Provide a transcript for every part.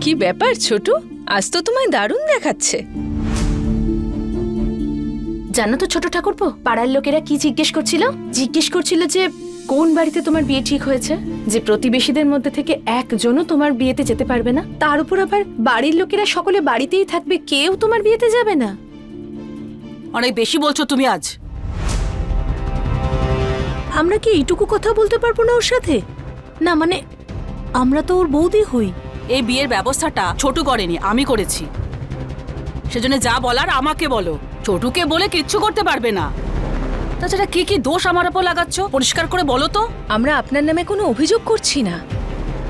কি ব্যাপার ছোটু, আজ তো তোমায় দারুণ দেখাচ্ছে। জানো তো ছোট ঠাকুরপো, পাড়ার লোকেরা কি জিজ্ঞেস করছিল যে কোন বাড়িতে তোমার বিয়ে ঠিক হয়েছে, যে প্রতিবেশীদের মধ্যে থেকে একজনও তোমার বিয়েতে যেতে পারবে না, তার উপর আবার বাড়ির লোকেরা সকলে বাড়িতেই থাকবে, কেউ তোমার বিয়েতে যাবে না। অনেক বেশি বলছো তুমি আজ। আমরা কি এইটুকু কথা বলতে পারবো না ওর সাথে? না মানে আমরা তো ওর বৌদি হই। এই বিয়ের ব্যবস্থাটা ছোট করেনি, আমি করেছি। সেজন্য যা বলার আমাকে বলো, ছোটুকে বলে কিচ্ছু করতে পারবে না। তাছাড়া কি কি দোষ আমার উপর লাগাচ্ছ পরিষ্কার করে বলো তো। আমরা আপনার নামে কোনো অভিযোগ করছি না,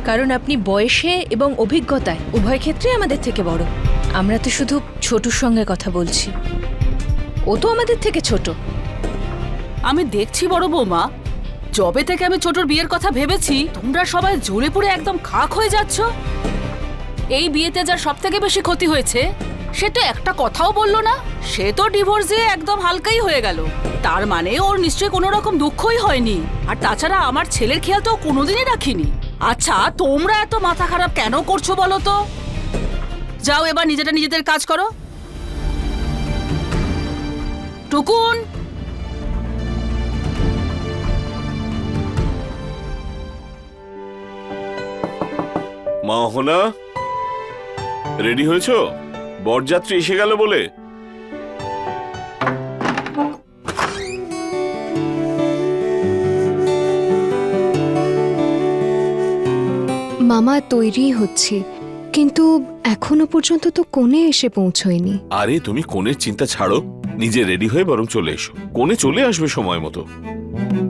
কারণ আপনি বয়সে এবং অভিজ্ঞতায় উভয় ক্ষেত্রে আমাদের থেকে বড়। আমরা তো শুধু ছোটুর সঙ্গে কথা বলছি, ও তো আমাদের থেকে ছোট। আমি দেখছি বড় বৌমা, যবে থেকে আমি ছোটর বিয়ের কথা ভেবেছি তোমরা সবাই জ্বলে পুড়ে একদম খাক হয়ে যাচ্ছ। এই বিয়েতে যার সব থেকে বেশি ক্ষতি হয়েছে সে তো একটা কথাও বললো না, সে তো ডিভোর্স দিয়ে একদম হালকাই হয়ে গেল। তার মানে ওর নিশ্চয়ই কোনো রকম দুঃখই হয়নি। আর তাছাড়া আমার ছেলের খেয়াল তো কোনোদিনই রাখিনি। আচ্ছা তোমরা এত মাথা খারাপ কেন করছো বলো তো? যাও এবার নিজেদের কাজ করো। টুকুন, মা হোনা, রেডি হয়েছো? বরযাত্রী এসে গেল বলে। মামা তৈরি হচ্ছে, কিন্তু এখনো পর্যন্ত তো কোণে এসে পৌঁছয়নি। আরে তুমি কোণের চিন্তা ছাড়ো, নিজে রেডি হয়ে বরং চলে এসো। কোণে চলে আসবে সময় মতো।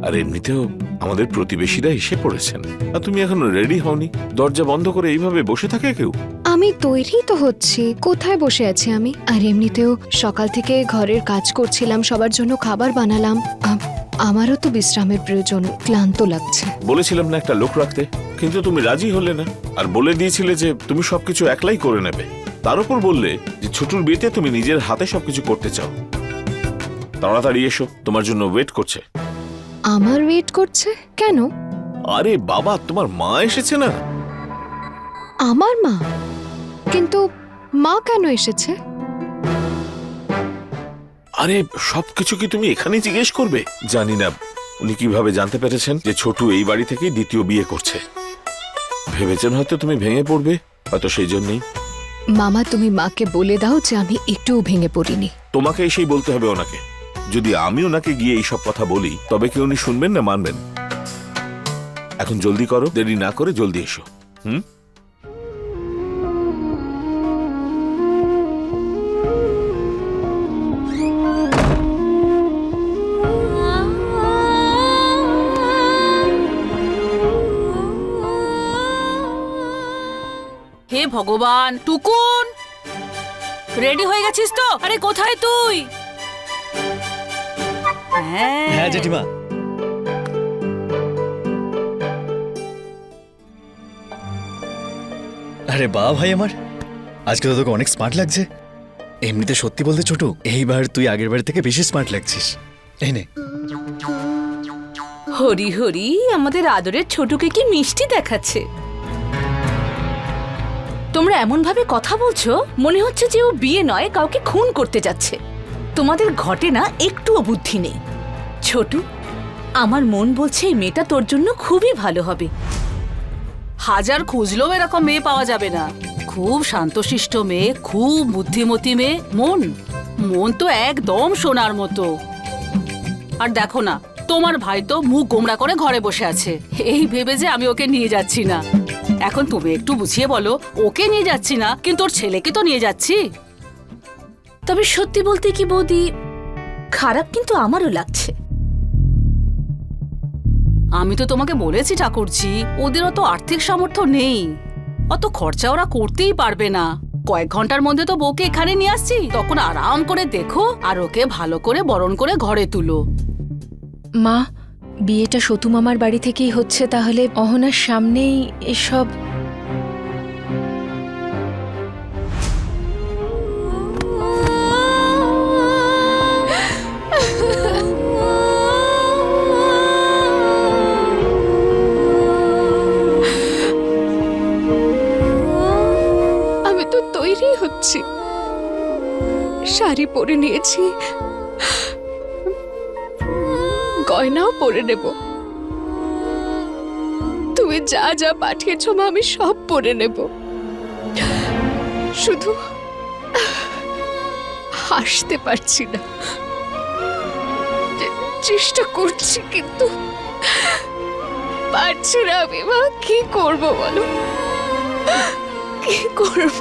আর এমনিতেও আমাদের প্রতিবেশীরা এসে পড়েছেন, আর তুমি এখনো রেডি হওনি। দরজা বন্ধ করে এইভাবে বসে থাকে কেউ? আমি তৈরি তো হচ্ছি, কোথায় বসে আছি আমি? আর এমনিতেও সকাল থেকে ঘরের কাজ করছিলাম, সবার জন্য খাবার বানালাম। আমারও তো বিশ্রামের প্রয়োজন, ক্লান্ত লাগছে। বলেছিলাম না একটা লোক রাখতে, কিন্তু তুমি রাজি হলে না। আর বলে দিয়েছিলে যে তুমি সবকিছু একলাই করে নেবে। তার উপর বললে যে ছোটুর বিয়েতে তুমি নিজের হাতে সবকিছু করতে চাও। তাড়াতাড়ি এসো, তোমার জন্য ওয়েট করছে। আমার ওয়েট করছে কেন? আরে বাবা, তোমার মা এসেছে না? আমার মা? কিন্তু মা কেন এসেছে? আরে সবকিছু কি তুমি এখানেই জিজ্ঞেস করবে? জানি না উনি কিভাবে জানতে পেরেছেন যে ছোটু এই বাড়ি থেকেই দ্বিতীয় বিয়ে করছে। ভেবেছেন হয়তো তুমি ভেঙে পড়বে, হয়তো সেই জন্যই। মামা তুমি মাকে বলে দাও যে আমি একটুও ভেঙে পড়িনি। তোমাকে এসেই বলতে হবে ওনাকে। যদি আমি ওনাকে গিয়ে এইসব কথা বলি তবে কি উনি শুনবেন না মানবেন? এখন জলদি করো, দেরি না করে জলদি এসো। হে ভগবান, টুকুন রেডি হয়ে গেছিস তো? আরে কোথায় তুই? হ্যাঁ জেঠিমা। আরে বাহ ভাই আমার, আজকে তো তোকে অনেক স্মার্ট লাগছে। এমনিতে সত্যি বলতে ছোট, এইবার তুই আগের বার থেকে বেশি স্মার্ট লাগছিস। এই নে। হরি হরি, আমাদের আদরের ছোটকে কি মিষ্টি দেখাচ্ছে। তোমরা এমন ভাবে কথা বলছো মনে হচ্ছে যে ও বিয়ে নয় কাউকে খুন করতে যাচ্ছে। তোমাদের ঘটে না একটুও বুদ্ধি নেই। ছোটু, আমার মন বলছে এই মেয়েটা তোর জন্য খুবই ভালো হবে। হাজার খুঁজলেও এরকম মেয়ে পাওয়া যাবে না। খুব শান্তশিষ্ট মেয়ে, খুব বুদ্ধিমতী মেয়ে, মন তো একদম সোনার মতো। আর দেখো না, তোমার ভাই তো মুখ গোমড়া করে ঘরে বসে আছে, এই ভেবে যে আমি ওকে নিয়ে যাচ্ছি না। এখন তুমি একটু বুঝিয়ে বলো, ওকে নিয়ে যাচ্ছি না কিন্তু ওর ছেলেকে তো নিয়ে যাচ্ছি। তবে সত্যি বলতে কি বৌদি, খারাপ কিন্তু আমারও লাগছে। আমি তো তোমাকে বলেছি ঠাকুরজি, ওদের অত আর্থিক সামর্থ্য নেই, অত খরচা ওরা করতেই পারবে না। কয়েক ঘন্টার মধ্যে তো বউকে এখানে নিয়ে আসছি, তখন আরাম করে দেখো আর ওকে ভালো করে বরণ করে ঘরে তুলো। মা, বিয়েটা সতু মামার বাড়ি থেকেই হচ্ছে, তাহলে অহনার সামনেই এসব? শাড়ি পরে নিয়েছি, গয়নাও পরে নেব। তুমি যা যা পাঠিয়েছো মা, আমি সব পরে নেব। শুধু হাসতে পারছি না। চেষ্টা করছি কিন্তু পারছি না আমি মা। কি করব বলো, কি করব?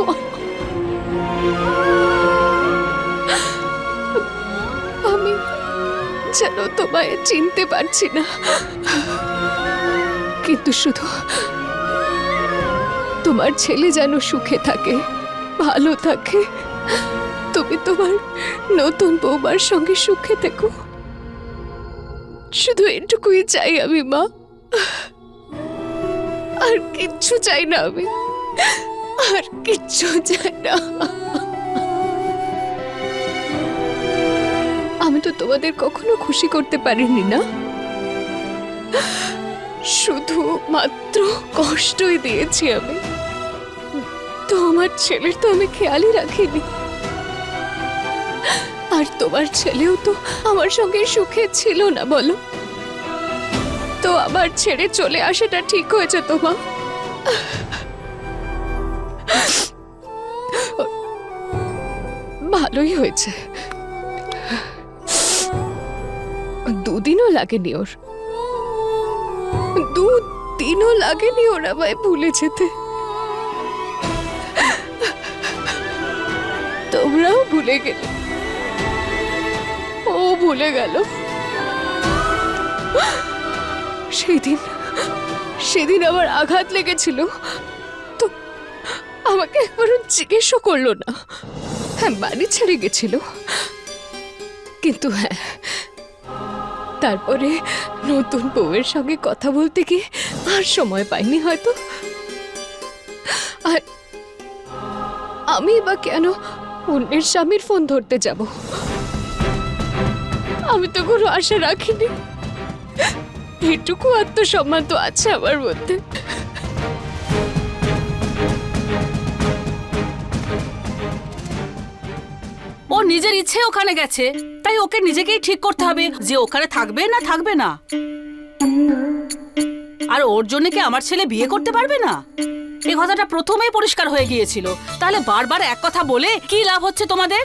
আমি যেন তোমায় চিনতে পারছি না, কিন্তু শুধু তোমার ছেলে যেন সুখে থাকে, ভালো থাকে। তুমি তোমার নতুন বৌমার সঙ্গে সুখে থেকো, শুধু এটুকুই চাই আমি মা। আর কিচ্ছু চাই না আমি, আর কিচ্ছু চাই না। আমি তো তোমাদের কখনো খুশি করতে পারিনি না, শুধু মাত্র কষ্টই দিয়েছি আমি। তো আমার ছেলের তো আমি খেয়ালই রাখিনি, আর তোমার ছেলেও তো আমার সঙ্গে সুখে ছিল না বলো। তো আমার ছেড়ে চলে আসাটা ঠিক হয়েছে তো মা? ভালোই হয়েছে, দুদিনও লাগেনি ওর, দুদিনও লাগেনি ওর আমায় ভুলে যেতে। তোমরাও ভুলে গেলে, ও ভুলে গেল। সেদিন আমার আঘাত লেগেছিল তো আমাকে একবারও জিজ্ঞেসও করলো না। হ্যাঁ, বাড়ি ছেড়ে গেছিল, কিন্তু হ্যাঁ, তারপরে নতুন বউয়ের সঙ্গে কথা বলতে গিয়ে আর সময় পাইনি হয়তো। আর আমি বা কেন অন্যের স্বামীর ফোন ধরতে যাব? আমি তো কোনো আশা রাখিনি। এটুকু আত্মসম্মান তো আছে আমার মধ্যে। ও নিজের ইচ্ছে ওখানে গেছে, তাই ওকে নিজেকেই ঠিক করতে হবে যে ওখানে থাকবে না থাকবে না। আর ওর জন্য কি আমার ছেলে বিয়ে করতে পারবে না? এই কথাটা প্রথমেই পরিষ্কার হয়ে গিয়েছিল। তাহলে বারবার এক কথা বলে কি লাভ হচ্ছে তোমাদের?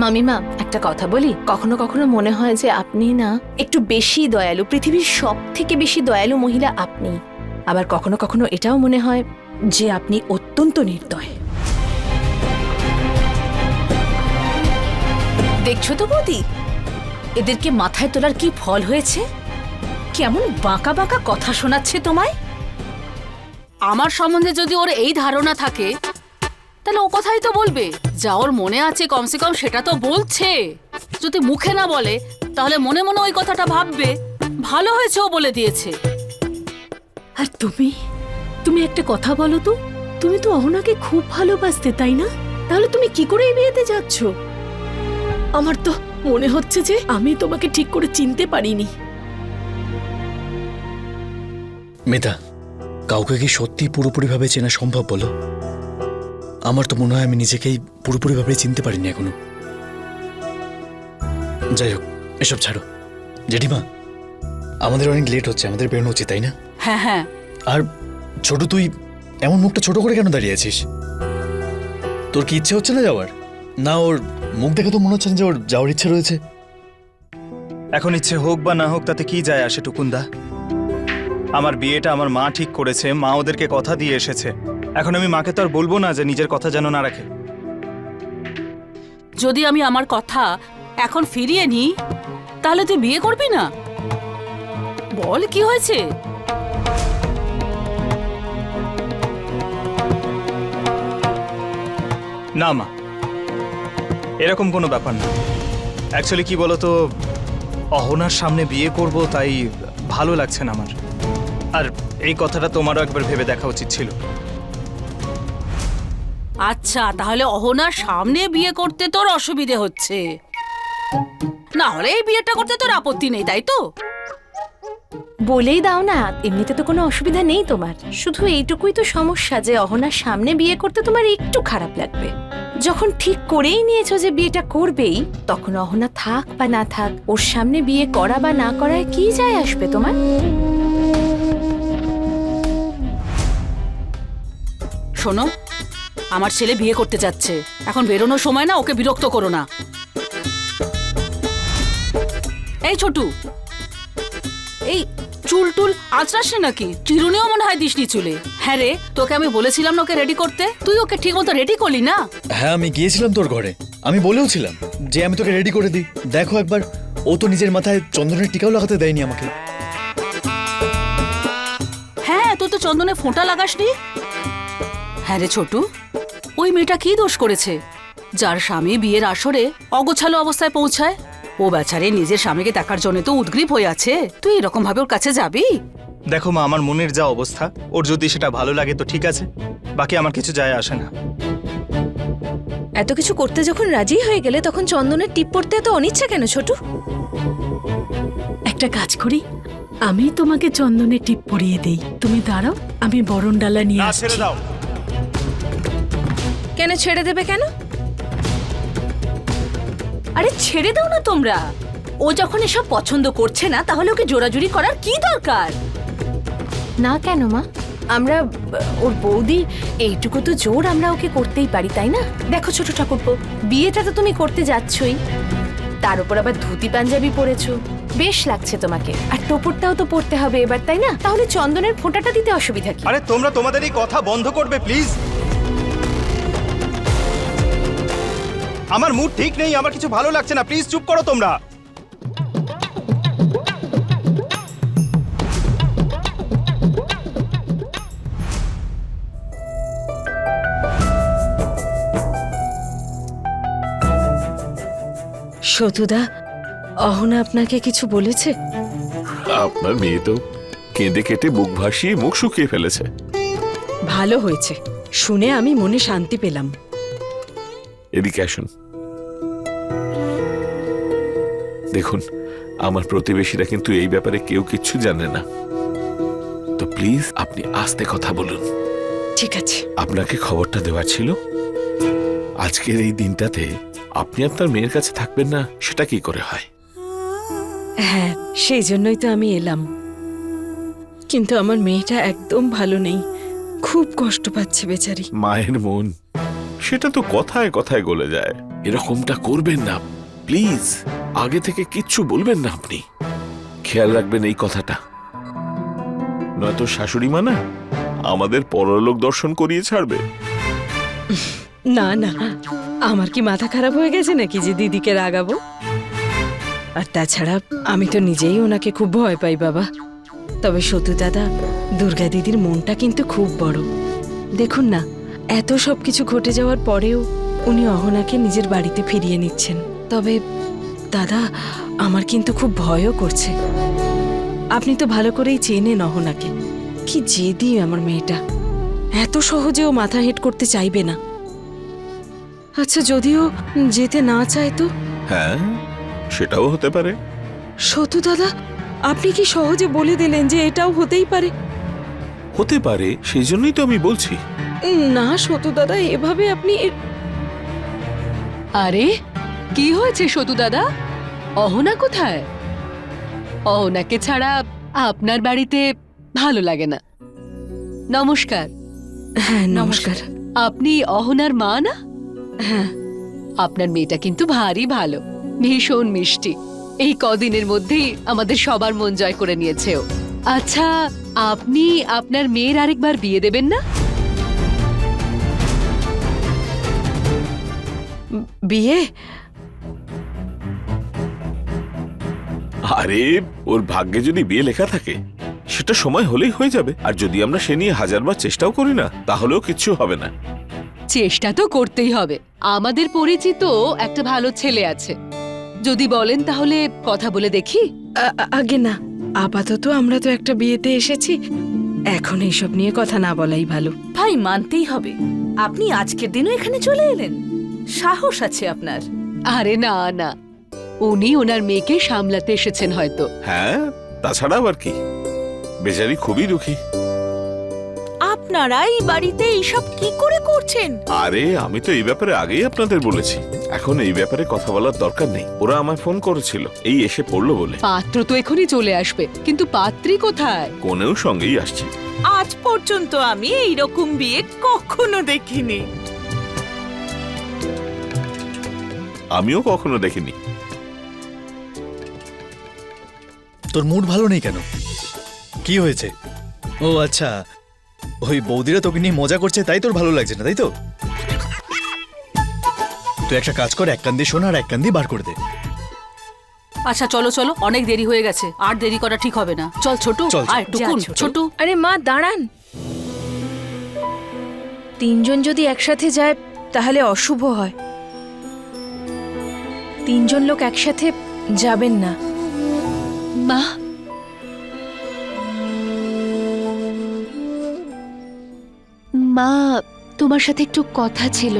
মামিমা, একটা কথা বলি, কখনো কখনো মনে হয় যে আপনি না একটু বেশি দয়ালু, পৃথিবীর সব থেকে বেশি দয়ালু মহিলা আপনি। আবার কখনো কখনো এটাও মনে হয় যে আপনি অত্যন্ত নির্দয়। দেখছো তো বৌদি, এদেরকে মাথায় তোলার কি ফল হয়েছে? কেমন বাঁকা বাঁকা কথা শোনাচ্ছে তোমায়। আমার সম্বন্ধে যদি ওর এই ধারণা থাকে তাহলে ও কথাই তো বলবে, যা ওর মনে আছে কমসে কম সেটা তো বলছে। যদি মুখে না বলে তাহলে মনে মনে ওই কথাটা ভাববে। ভালো হয়েছে ও বলে দিয়েছে। আর তুমি একটা কথা বলো তো, তুমি তো অহনাকে খুব ভালোবাসতে, তাই না? তাহলে তুমি কি করে এই বিয়েতে যাচ্ছ? আমার তো মনে হচ্ছে যে আমি তোমাকে ঠিক করে চিনতে পারিনি। মেধা, কাউকে কি সত্যি পুরোপুরিভাবে চেনা সম্ভব বলো? আমার তো মনে হয় আমি নিজেকেই পুরোপুরিভাবে চিনতে পারিনি এখনো। যাই হোক, এসব ছাড়ো। জেঠিমা, আমাদের অনেক লেট হচ্ছে, আমাদের বেরোনো উচিত, তাই না? হ্যাঁ হ্যাঁ। আর ছোট, তুই এমন মুখটা ছোট করে কেন দাঁড়িয়ে আছিস? তোর কি ইচ্ছে হচ্ছে না যাওয়ার? না, ওর মুখ দেখে তো মনে হচ্ছে না যে ওর যাওয়ার ইচ্ছে রয়েছে। এখন ইচ্ছে হোক বা না হোক তাতে কি যায় আসে টুকুনদা? আমার বিয়েটা আমার মা ঠিক করেছে, মা ওদেরকে কথা দিয়ে এসেছে। এখন আমি মাকে তো আর বলবো না যে নিজের কথা যেন না রাখে। যদি আমি আমার কথা এখন ফিরিয়ে নিই তাহলে তুই বিয়ে করবি না? বল কি হয়েছে? না মা, এরকম কোনো ব্যাপার না। অ্যাকচুয়ালি কি বলতো, অহনার সামনে বিয়ে করব তাই ভালো লাগছে না আমার। আর এই কথাটা তোমারও একবার ভেবে দেখা উচিত ছিল। আচ্ছা, তাহলে অহনার সামনে বিয়ে করতে তোর অসুবিধে হচ্ছে, না হলে এই বিয়েটা করতে তোর আপত্তি নেই, তাই তো? বলেই দাও না, এমনিতে তো কোনো অসুবিধা নেই তোমার। শুধু এইটুকুই তো সমস্যা যে অহনার সামনে বিয়ে করতে তোমার একটু খারাপ লাগবে। যখন ঠিক করেই নিয়েছো যে বিয়েটা করবেই, তখন অহনা থাক বা না থাক, ওর সামনে বিয়ে করা বা না করায় কি যায় আসবে তোমার? শোনো, আমার ছেলে বিয়ে করতে যাচ্ছে, এখন বেরোনোর সময় না, ওকে বিরক্ত করো না। এই ছোটু, এই চুল টুল আঁচড়াস না নাকি? চিরুনিও মনে হয় দিসনি চুলে। হ্যাঁ রে, তোকে আমি বলেছিলাম না ওকে রেডি করতে, তুই ওকে ঠিক মতো রেডি করলি না। হ্যাঁ, আমি গিয়েছিলাম তোর ঘরে, আমি বলেও ছিলাম যে আমি তোকে রেডি করে দিই। দেখো একবার, ও তো নিজের মাথায় চন্দনের টিকাও লাগাতে দেয়নি আমাকে। হ্যাঁ, তুই তো চন্দনে ফোঁটা লাগাসনি। হ্যাঁ রে ছোটু, ওই মেয়েটা কি দোষ করেছে যার স্বামী বিয়ের আসরে অগোছালো অবস্থায় পৌঁছায়? ও বেচারে নিজের স্বামীকে দেখার জন্য তো উদ্গ্রীব হয়ে আছে, তুই এরকম ভাবে ওর কাছে যাবি? দেখো মা, আমার মনের যা অবস্থা, ওর যদি সেটা ভালো লাগে তো ঠিক আছে, বাকি আমার কিছু যায় আসে না। এত কিছু করতে যখন রাজি হয়ে গেলে তখন চন্দনের টিপ পড়তে এত অনিচ্ছা কেন ছোটু? একটা কাজ করি, আমি তোমাকে চন্দনের টিপ পরিয়ে দেই, তুমি দাঁড়াও, আমি বরণ ডালা নিয়ে আসছি। কেন ছেড়ে দেবে কেন? আরে ছেড়ে দাও না তোমরা, ও যখন এসব পছন্দ করছে না, তাহলে ওকে জোরাজুরি করার কি দরকার? না কেন মা, আমরা ওর বৌদি, এইটুকু তো জোর আমরা ওকে করতেই পারি, তাই না? দেখো ছোট ঠাকুরপো, বিয়েটা তো তুমি করতে যাচ্ছই, তার উপর আবার ধুতি পাঞ্জাবি পরেছো, বেশ লাগছে তোমাকে, আর টোপরটাও তো পরতে হবে এবার, তাই না? তাহলে চন্দনের ফোঁটাটা দিতে অসুবিধা কি? আরে তোমরা তোমাদের এই কথা বন্ধ করবে প্লিজ? আমার মুড ঠিক নেই, আমার কিছু ভালো লাগছে না, প্লিজ চুপ করো তোমরা। সতুদা, অহনা আপনাকে কিছু বলেছে? আপনার মেয়ে তো কেঁদে কেটে বুক ভাসিয়ে মুখ শুকিয়ে ফেলেছে। ভালো হয়েছে, শুনে আমি মনে শান্তি পেলাম। এদিকে আসুন। দেখুন, আমার প্রতিবেশীরা কিন্তু এই ব্যাপারে কেউ কিচ্ছু জানে না, তো প্লিজ আপনি আস্তে কথা বলুন। ঠিক আছে। আপনাকে খবরটা দেওয়ার ছিল। আজকের এই দিনটাতে আপনি আপনার মেয়ের কাছে থাকবেন না, সেটা কি করে হয়? হ্যাঁ, সেই জন্যই তো আমি এলাম, কিন্তু আমার মেয়েটা একদম ভালো নেই, খুব কষ্ট পাচ্ছে বেচারি। মায়ের মন, সেটা তো কথায় কথায় গলে যায়। এরকমটা করবেন না প্লিজ। আগে থেকে কিচ্ছু বলবেন না আপনি, খেয়াল রাখবেন এই কথাটা, নয়তো শাশুড়ি মা না আমাদের পরলোক দর্শন করিয়ে ছাড়বে। না না, আমার কি মাথা খারাপ হয়ে গেছে নাকি যে দিদিকে রাগাবো? আর তাছাড়া আমি তো নিজেই ওনাকে খুব ভয় পাই বাবা। তবে সতু দাদা, দুর্গা দিদির মনটা কিন্তু খুব বড়। দেখুন না, এত সব কিছু ঘটে যাওয়ার পরেও উনি অহনাকে নিজের বাড়িতে ফিরিয়ে নিচ্ছেন। তবে দাদা, আমার কিন্তু খুব ভয়ও করছে। আপনি তো ভালো করেই চেনেন অহনাকে, কি জেদি আমার মেয়েটা, এত সহজেও মাথা হেট করতে চাইবে না। আচ্ছা, যদিও যেতে না চায় তো? হ্যাঁ, সেটাও হতে পারে। সতু দাদা, আপনি কি সহজে বলে দিলেন যে এটাও হতেই পারে? হতে পারে, সেই জন্যই তো আমি বলছি। না সতু দাদা, এভাবে আপনি আরে কি হয়েছে সতু দাদা? অহনা কোথায়? অহনাকে ছাড়া আপনার বাড়িতে ভালো লাগে না। নমস্কার। হ্যাঁ, নমস্কার। আপনি অহনার মা না? হ্যাঁ। আপনার মেয়েটা কিন্তু ভারী ভালো, ভীষণ মিষ্টি। এই কদিনের মধ্যেই আমাদের সবার মন জয় করে নিয়েছে ও। আচ্ছা, আপনি আপনার মেয়ের আরেকবার বিয়ে দেবেন না? বিয়ে? আরে ওর ভাগ্যে যদি বিয়ে লেখা থাকে সেটা সময় হলেই হয়ে যাবে। আর যদি আমরা সে নিয়ে হাজারবার চেষ্টাও করি না, তাহলেও কিচ্ছু হবে না। চেষ্টা তো করতেই হবে। আমাদের পরিচিত একটা ভালো ছেলে আছে, যদি বলেন তাহলে কথা বলে দেখি। আগে না, আপাতত আমরা তো একটা বিয়েতে এসেছি, এখন এইসব নিয়ে কথা না বলাই ভালো। ভাই, মানতেই হবে, আপনি আজকের দিনও এখানে চলে এলেন, সাহস আছে আপনার। আরে না না, উনি ওনার মেয়েকে সামলাতে এসেছেন হয়তো। হ্যাঁ, তাছাড়া আবার কি, বেচারি খুবই দুঃখী। আপনারা এই বাড়িতে এইসব কি করে করছেন? আরে আমি তো এই ব্যাপারে আগেই আপনাদের বলেছি, এখন এই ব্যাপারে কথা বলার দরকার নেই। ওরা আমায় ফোন করেছিল, এই এসে পড়লো বলে। পাত্র তো এখনই চলে আসবে, কিন্তু পাত্রী কোথায়? কোনেও সঙ্গেই আসছি। আজ পর্যন্ত আমি এইরকম বিয়ে কখনো দেখিনি। আমিও কখনো দেখিনি। তোর মুড ভালো নেই কেন? কি হয়েছে? ও আচ্ছা, ওই বৌদিরা তোকে নিয়ে মজা করছে তাই তোর ভালো লাগছে না, তাই তো? তুই একটা কাজ কর, এক কান দিয়ে শোন আর এক কান দিয়ে বার করে দে। আচ্ছা চলো চলো, অনেক দেরি হয়ে গেছে, আর দেরি করা ঠিক হবে না। চল ছোটু, চল, চল। আয় টুকুন, যা, ছোটু। ছোটু। আরে মা দাঁড়ান, তিনজন যদি একসাথে যায় তাহলে অশুভ হয়। তিনজন লোক একসাথে যাবেন না। মা, মা তোমার সাথে একটু কথা ছিল।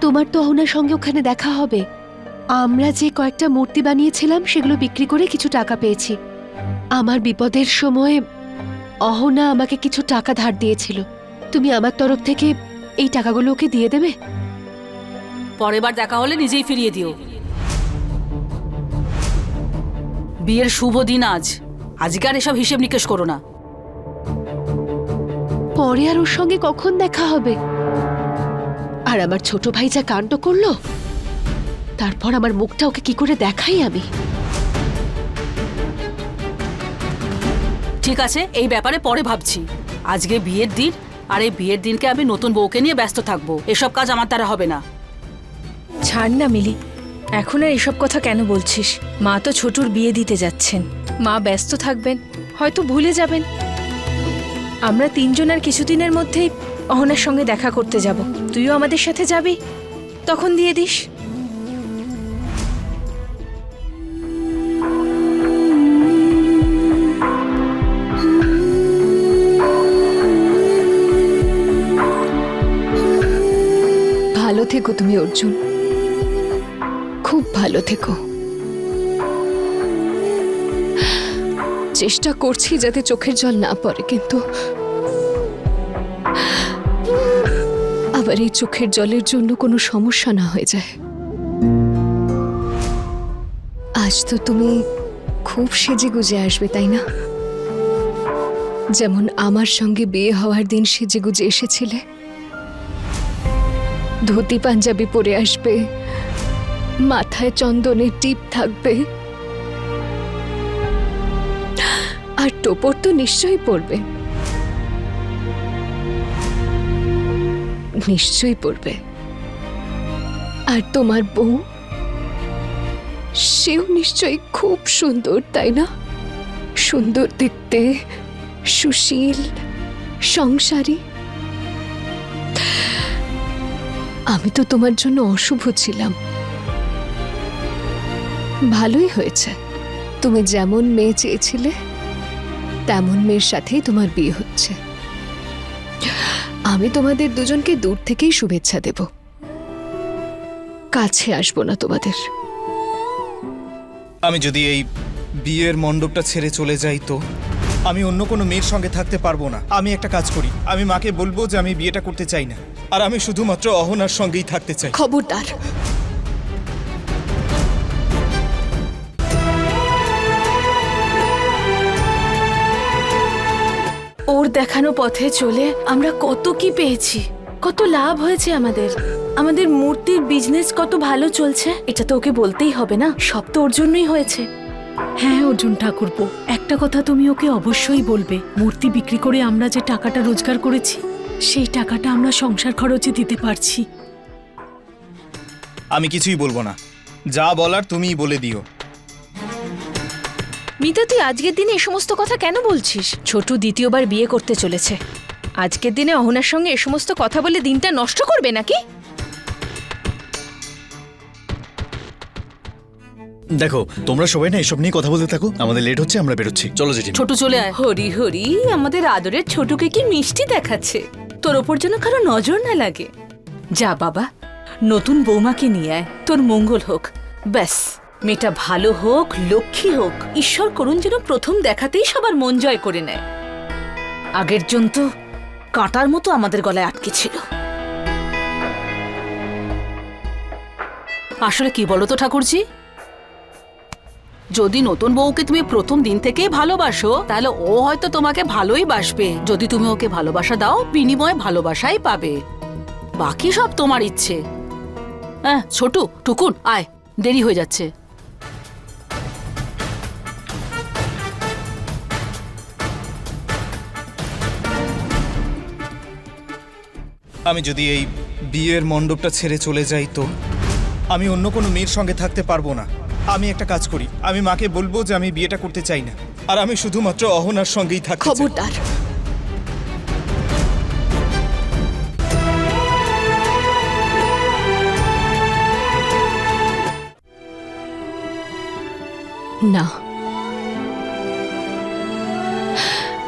তোমার তো অহনার সঙ্গে ওখানে দেখা হবে। আমরা যে কয়েকটা মূর্তি বানিয়েছিলাম সেগুলো বিক্রি করে কিছু টাকা পেয়েছি। আমার বিপদের সময় অহনা আমাকে কিছু টাকা ধার দিয়েছিল। তুমি আমার তরফ থেকে এই টাকাগুলো ওকে দিয়ে দেবে? পরের বার দেখা হলে নিজেই ফিরিয়ে দিও। বিয়ের শুভ দিন আজ, আজকে আর এসব হিসেব নিকেশ করো না। পরে আর ওর সঙ্গে কখন দেখা হবে? আর আমার ছোট ভাই যা কাণ্ড করলো, তারপর আমার মুখটা ওকে কি করে দেখাই আমি? ঠিক আছে, এই ব্যাপারে পরে ভাবছি। আজকে বিয়ের দিন, আর এই বিয়ের দিনকে আমি নতুন বউকে নিয়ে ব্যস্ত থাকবো। এসব কাজ আমার দ্বারা হবে না। ছাড় না মিলি, এখন আর এসব কথা কেন বলছিস? মা তো ছোটুর বিয়ে দিতে যাচ্ছেন, মা ব্যস্ত থাকবেন, হয়তো ভুলে যাবেন। আমরা তিনজন আর কিছুদিনের মধ্যেই অহনার সঙ্গে দেখা করতে যাব। তুইও আমাদের সাথে যাবি, তখন দিয়ে দিস। ভালো থেকো তুমি অর্জুন, খুব ভালো থেকো। চেষ্টা করছি যাতে চোখের জল না পড়ে, কিন্তু আবার এই চোখের জলের জন্য কোনো সমস্যা না হয়ে যায়। আজ তো তুমি খুব সেজে গুজে আসবে, তাই না? যেমন আমার সঙ্গে বিয়ে হওয়ার দিন সেজে গুজে এসেছিলে। ধুতি পাঞ্জাবি পরে আসবে, মাথায় চন্দনের টিপ থাকবে, আর টোপর তো নিশ্চয়ই পরবে, নিশ্চয়ই পরবে। আর তোমার বউ, সেও নিশ্চয়ই খুব সুন্দর, তাই না? সুন্দর দেখতে, সুশীল, সংসারী। আমি তো তোমার জন্য অশুভ ছিলাম। ভালোই হয়েছে, তুমি যেমন মেয়ে চেয়েছিলে তেমন মেয়ের সাথেই তোমার বিয়ে হচ্ছে। আমি তোমাদের দুজনকে দূর থেকেই শুভেচ্ছা দেব, কাছে আসবো না তোমাদের। আমি যদি এই বিয়ের মণ্ডপটা ছেড়ে চলে যাই তো আমি অন্য কোনো মেয়ের সঙ্গে থাকতে পারবো না। আমি একটা কাজ করি, আমি মাকে বলবো যে আমি বিয়েটা করতে চাই না, আর আমি শুধুমাত্র অহনার সঙ্গেই থাকতে চাই। খবরদার, ওর দেখানো পথে চলে আমরা কত কি পেয়েছি, কত লাভ হয়েছে আমাদের। আমাদের মূর্তির বিজনেস কত ভালো চলছে, এটা তো ওকে বলতেই হবে না? সব তো ওর জন্যই হয়েছে। হ্যাঁ অর্জুন ঠাকুরপো, একটা কথা তুমি ওকে অবশ্যই বলবে। মূর্তি বিক্রি করে আমরা যে টাকাটা রোজগার করেছি, সেই টাকাটা আমরা সংসার খরচে দিতে পারছি। আমি কিছুই বলবো না, যা বলার তুমিই বলে দিও। মিতা, তুই আজকের দিনে এ সমস্ত কথা কেন বলছিস? ছোটু দ্বিতীয়বার বিয়ে করতে চলেছে, আজকের দিনে অহনার সঙ্গে এ সমস্ত কথা বলে দিনটা নষ্ট করবে নাকি? দেখো, তোমরা সবাই না এসব নিয়ে কথা বলতে থাকো, আমাদের লেট হচ্ছে, আমরা বেরোচ্ছি। চলো জেঠি। ছোটু চলে আয়। হরি হরি, আমাদের আদরের ছোটকে কি মিষ্টি দেখাচ্ছে। তোর ওপর যেন কারো নজর না লাগে। যা বাবা, নতুন বৌমাকে নিয়ে আয়, তোর মঙ্গল হোক। ব্যাস, মেয়েটা ভালো হোক, লক্ষ্মী হোক, ঈশ্বর করুন যেন প্রথম দেখাতেই সবার মন জয় করে নেয়। আগের জন তো কাঁটার মতো আমাদের গলায় আটকে ছিল। আসলে কি বলো তো ঠাকুরজি, যদি নতুন বউকে তুমি প্রথম দিন থেকেই ভালোবাসো তাহলে ও হয়তো তোমাকে ভালোই বাসবে। যদি তুমি ওকে ভালোবাসা দাও বিনিময়ে ভালোবাসাই পাবে, বাকি সব তোমার ইচ্ছে। হ্যাঁ ছোটু, টুকুন আয়, দেরি হয়ে যাচ্ছে। আমি যদি এই বিয়ের মণ্ডপটা ছেড়ে চলে যাই তো আমি অন্য কোনো মেয়ের সঙ্গে থাকতে পারবো না। আমি একটা কাজ করি, আমি মাকে বলবো যে আমি বিয়েটা করতে চাই না, আর আমি শুধুমাত্র অহনার সঙ্গেই থাকতে চাই। খবরদার, না,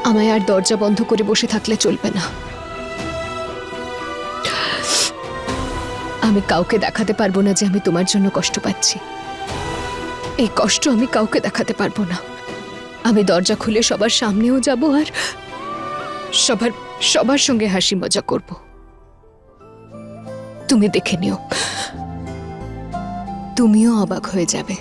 আমায় আর দরজা বন্ধ করে বসে থাকলে চলবে না। আমি কাউকে দেখাতে পারবো না যে আমি তোমার জন্য কষ্ট পাচ্ছি। এই কষ্ট আমি কাউকে দেখাতে পারবো না। আমি দরজা খুলে সবার সামনেও যাব আর সবার সঙ্গে হাসি মজা করব। তুমি দেখে নিও, তুমিও অবাক হয়ে যাবে।